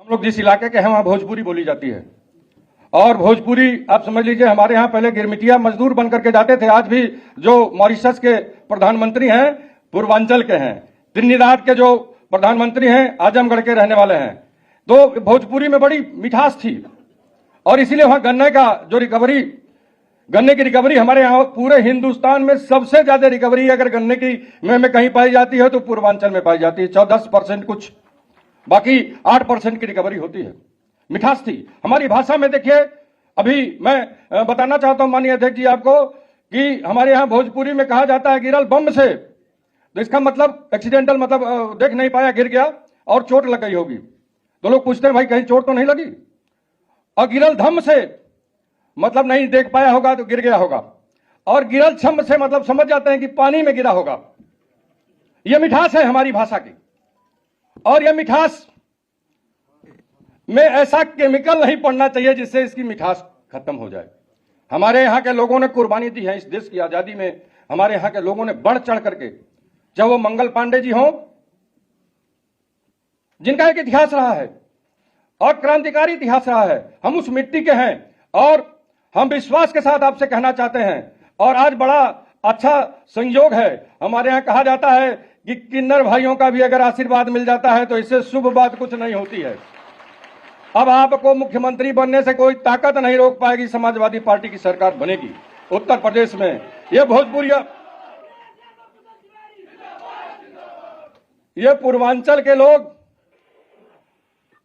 हम लोग जिस इलाके के हैं वहां भोजपुरी बोली जाती है और भोजपुरी आप समझ लीजिए हमारे यहाँ पहले गिरमिटिया मजदूर बन करके जाते थे। आज भी जो मॉरिशस के प्रधानमंत्री हैं पूर्वांचल के हैं, त्रिनिदाद के जो प्रधानमंत्री हैं आजमगढ़ के रहने वाले हैं। तो भोजपुरी में बड़ी मिठास थी और इसीलिए वहां गन्ने की रिकवरी हमारे यहाँ पूरे हिंदुस्तान में सबसे ज्यादा रिकवरी अगर गन्ने की में कहीं पाई जाती है तो पूर्वांचल में पाई जाती है। 14-10% कुछ, बाकी 8% की रिकवरी होती है। मिठास थी हमारी भाषा में। देखिए अभी मैं बताना चाहता हूं माननीय अध्यक्ष जी आपको कि हमारे यहां भोजपुरी में कहा जाता है गिरल बम से, तो इसका मतलब एक्सीडेंटल, मतलब देख नहीं पाया, गिर गया और चोट लग गई होगी। तो लोग पूछते हैं भाई कहीं चोट तो नहीं लगी। और गिरल धम से मतलब नहीं देख पाया होगा तो गिर गया होगा। और गिरल छम से मतलब समझ जाते हैं कि पानी में गिरा होगा। यह मिठास है हमारी भाषा की। और यह मिठास में ऐसा केमिकल नहीं पड़ना चाहिए जिससे इसकी मिठास खत्म हो जाए। हमारे यहां के लोगों ने कुर्बानी दी है इस देश की आजादी में। हमारे यहां के लोगों ने बढ़ चढ़ करके, चाहे वो मंगल पांडे जी हों जिनका एक इतिहास रहा है और क्रांतिकारी इतिहास रहा है, हम उस मिट्टी के हैं और हम विश्वास के साथ आपसे कहना चाहते हैं। और आज बड़ा अच्छा संयोग है, हमारे यहां कहा जाता है कि किन्नर भाइयों का भी अगर आशीर्वाद मिल जाता है तो इससे शुभ बात कुछ नहीं होती है। अब आपको मुख्यमंत्री बनने से कोई ताकत नहीं रोक पाएगी। समाजवादी पार्टी की सरकार बनेगी उत्तर प्रदेश में। ये भोजपुरिया, ये पूर्वांचल के लोग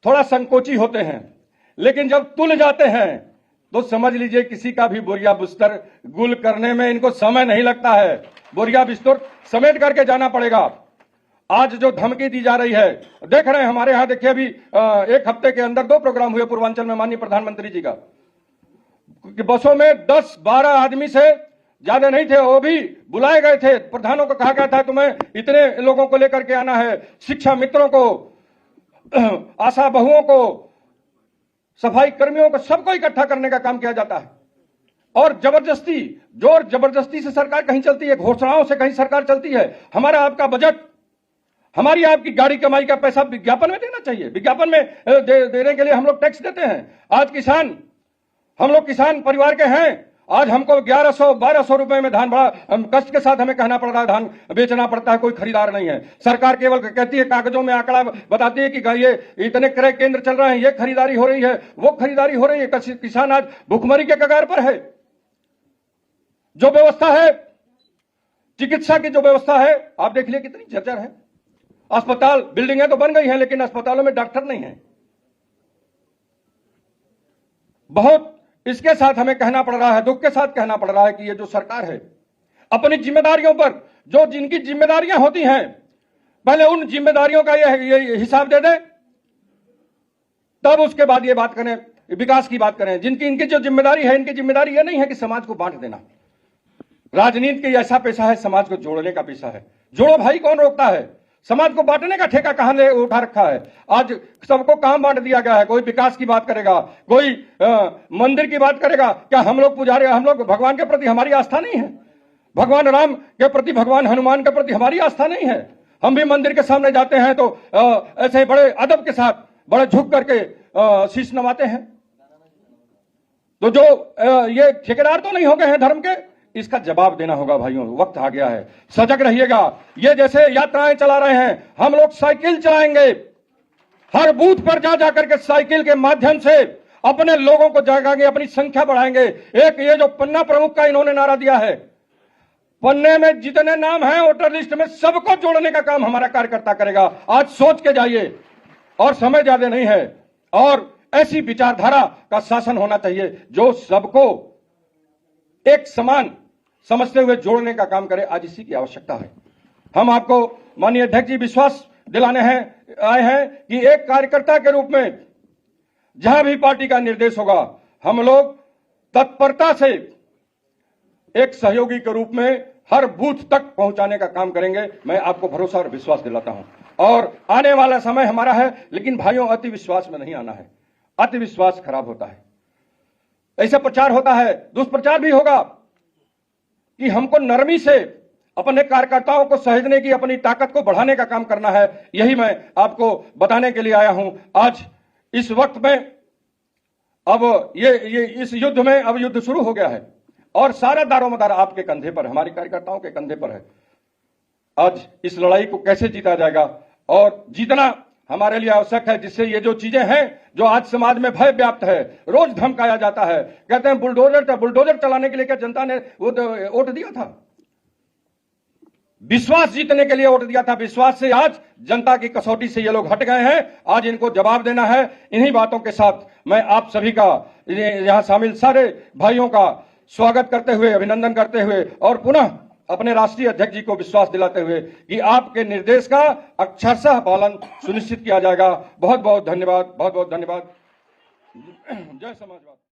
थोड़ा संकोची होते हैं, लेकिन जब तुल जाते हैं तो समझ लीजिए किसी का भी बोरिया बिस्तर गुल करने में इनको समय नहीं लगता है। बोरिया बिस्तर समेट करके जाना पड़ेगा। आज जो धमकी दी जा रही है, देख रहे हैं हमारे यहां, देखिए अभी एक हफ्ते के अंदर 2 प्रोग्राम हुए पूर्वांचल में माननीय प्रधानमंत्री जी का, कि बसों में 10-12 आदमी से ज्यादा नहीं थे, वो भी बुलाए गए थे। प्रधानों को कहा गया था तुम्हें इतने लोगों को लेकर के आना है, शिक्षा मित्रों को, आशा बहुओं को, सफाई कर्मियों को, सबको इकट्ठा करने का काम किया जाता है। और जबरदस्ती, जोर जबरदस्ती से सरकार कहीं चलती है, घोषणाओं से कहीं सरकार चलती है। हमारा आपका बजट, हमारी आपकी गाड़ी कमाई का पैसा विज्ञापन में देना चाहिए। विज्ञापन में देने के लिए हम लोग टैक्स देते हैं। आज हम लोग किसान परिवार के हैं। आज हमको 1100-1200 रुपए में धान, बड़ा कष्ट के साथ हमें कहना पड़ रहा है, धान बेचना पड़ता है, कोई खरीदार नहीं है। सरकार केवल कहती है, कागजों में आंकड़ा बताती है कि ये इतने क्रय केंद्र चल रहे हैं, ये खरीदारी हो रही है, वो खरीदारी हो रही है। किसान आज भुखमरी के कगार पर है। जो व्यवस्था है, चिकित्सा की जो व्यवस्था है, आप देख लिए कितनी जर्जर है। अस्पताल, बिल्डिंगें तो बन गई हैं लेकिन अस्पतालों में डॉक्टर नहीं है। बहुत इसके साथ हमें कहना पड़ रहा है, दुख के साथ कहना पड़ रहा है कि ये जो सरकार है अपनी जिम्मेदारियों पर, जो जिनकी जिम्मेदारियां होती हैं, पहले उन जिम्मेदारियों का ये हिसाब दे दे, तब उसके बाद ये बात करें, विकास की बात करें। इनकी जो जिम्मेदारी है, इनकी जिम्मेदारी ये नहीं है कि समाज को बांट देना। राजनीति के ऐसा पेशा है, समाज को जोड़ने का पेशा है। जोड़ो भाई, कौन रोकता है? समाज को बांटने का ठेका कहां ले उठा रखा है? आज सबको काम बांट दिया गया है। कोई विकास की बात करेगा, कोई मंदिर की बात करेगा। क्या हम लोग पुजारी, हम लोग भगवान के प्रति हमारी आस्था नहीं है? भगवान राम के प्रति, भगवान हनुमान के प्रति हमारी आस्था नहीं है? हम भी मंदिर के सामने जाते हैं तो ऐसे बड़े अदब के साथ, बड़े झुक करके शीश नवाते हैं। तो जो ये ठेकेदार तो नहीं हो गए हैं धर्म के, इसका जवाब देना होगा भाइयों। वक्त आ गया है, सजग रहिएगा। ये जैसे यात्राएं चला रहे हैं, हम लोग साइकिल चलाएंगे। हर बूथ पर जा करके साइकिल के माध्यम से अपने लोगों को जगाएंगे, अपनी संख्या बढ़ाएंगे। एक ये जो पन्ना प्रमुख का इन्होंने नारा दिया है, पन्ने में जितने नाम हैं वोटर लिस्ट में, सबको जोड़ने का काम हमारा कार्यकर्ता करेगा। आज सोच के जाइए, और समय ज्यादा नहीं है। और ऐसी विचारधारा का शासन होना चाहिए जो सबको एक समान समझते हुए जोड़ने का काम करे। आज इसी की आवश्यकता है। हम आपको माननीय अध्यक्ष जी विश्वास दिलाने आए हैं कि एक कार्यकर्ता के रूप में जहां भी पार्टी का निर्देश होगा, हम लोग तत्परता से एक सहयोगी के रूप में हर बूथ तक पहुंचाने का काम करेंगे। मैं आपको भरोसा और विश्वास दिलाता हूं। और आने वाला समय हमारा है, लेकिन भाइयों अति विश्वास में नहीं आना है। अति विश्वास खराब होता है। ऐसा प्रचार होता है, दुष्प्रचार भी होगा कि हमको नरमी से अपने कार्यकर्ताओं को सहेजने की, अपनी ताकत को बढ़ाने का काम करना है। यही मैं आपको बताने के लिए आया हूं। आज इस वक्त में अब ये इस युद्ध में अब युद्ध शुरू हो गया है और सारा दारोमदार आपके कंधे पर, हमारे कार्यकर्ताओं के कंधे पर है। आज इस लड़ाई को कैसे जीता जाएगा और जीतना हमारे लिए आवश्यक है, जिससे ये जो चीजें हैं जो आज समाज में भय व्याप्त है, रोज धमकाया जाता है, कहते हैं बुलडोजर चलाने के लिए क्या जनता ने वोट दिया था? विश्वास जीतने के लिए वोट दिया था। विश्वास से आज जनता की कसौटी से ये लोग हट गए हैं। आज इनको जवाब देना है। इन्हीं बातों के साथ मैं आप सभी का, यहां शामिल सारे भाइयों का स्वागत करते हुए, अभिनंदन करते हुए और पुनः अपने राष्ट्रीय अध्यक्ष जी को विश्वास दिलाते हुए कि आपके निर्देश का अक्षरशः पालन सुनिश्चित किया जाएगा। बहुत बहुत धन्यवाद, बहुत बहुत धन्यवाद। जय समाजवाद।